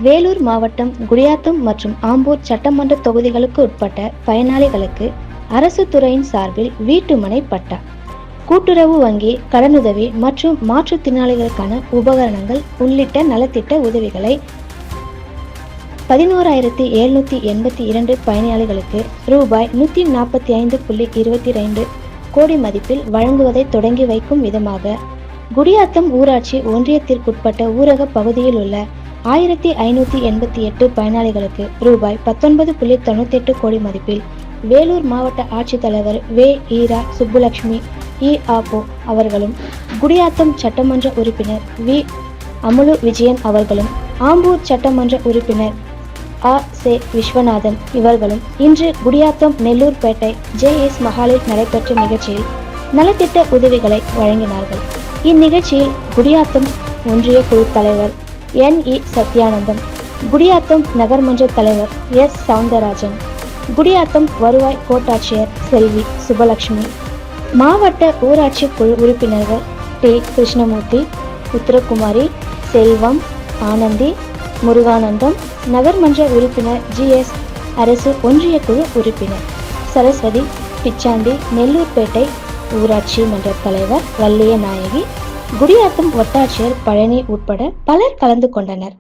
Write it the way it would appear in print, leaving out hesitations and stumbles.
வேலூர் மாவட்டம் குடியாத்தம் மற்றும் ஆம்பூர் சட்டமன்ற தொகுதிகளுக்கு உட்பட்ட பயனாளிகளுக்கு அரசு துறையின் சார்பில் வீட்டுமனை பட்டா, கூட்டுறவு வங்கி கடனுதவி மற்றும் மாற்றுத்திறனாளிகளுக்கான உபகரணங்கள் உள்ளிட்ட நலத்திட்ட உதவிகளை 11,782 பயனாளிகளுக்கு ரூபாய் 145.22 கோடி மதிப்பில் வழங்குவதை தொடங்கி வைக்கும் விதமாக குடியாத்தம் ஊராட்சி ஒன்றியத்திற்குட்பட்ட ஊரக பகுதியில் உள்ள 1,588 பயனாளிகளுக்கு ரூபாய் 19.98 கோடி மதிப்பில் வேலூர் மாவட்ட ஆட்சித்தலைவர் வே. ஈரா சுப்புலட்சுமி இ.ஆ.போ அவர்களும், குடியாத்தம் சட்டமன்ற உறுப்பினர் வி. அமுலு விஜயன் அவர்களும், ஆம்பூர் சட்டமன்ற உறுப்பினர் அ.செ. விஸ்வநாதன் இவர்களும் இன்று குடியாத்தம் நெல்லூர்பேட்டை ஜே.எஸ். மஹாலில் நடைபெற்ற நிகழ்ச்சியில் நலத்திட்ட உதவிகளை வழங்கினார்கள். இந்நிகழ்ச்சியில் குடியாத்தம் ஒன்றிய குழு தலைவர் என்.இ. சத்யானந்தம், குடியாத்தம் நகர்மன்ற தலைவர் எஸ். சவுந்தரராஜன், குடியாத்தம் வருவாய் கோட்டாட்சியர் செல்வி சுபலட்சுமி, மாவட்ட ஊராட்சி குழு உறுப்பினர்கள் டி. கிருஷ்ணமூர்த்தி, உத்தரகுமாரி, செல்வம், ஆனந்தி, முருகானந்தம், நகர்மன்ற உறுப்பினர் ஜி.எஸ். அரசு ஒன்றிய குழு உறுப்பினர் சரஸ்வதி, பிச்சாண்டி, நெல்லூர்பேட்டை ஊராட்சி மன்ற தலைவர் வள்ளிய நாயகி, குடியாத்தம் வட்டாட்சியர் பழனி உட்பட பலர் கலந்து கொண்டனர்.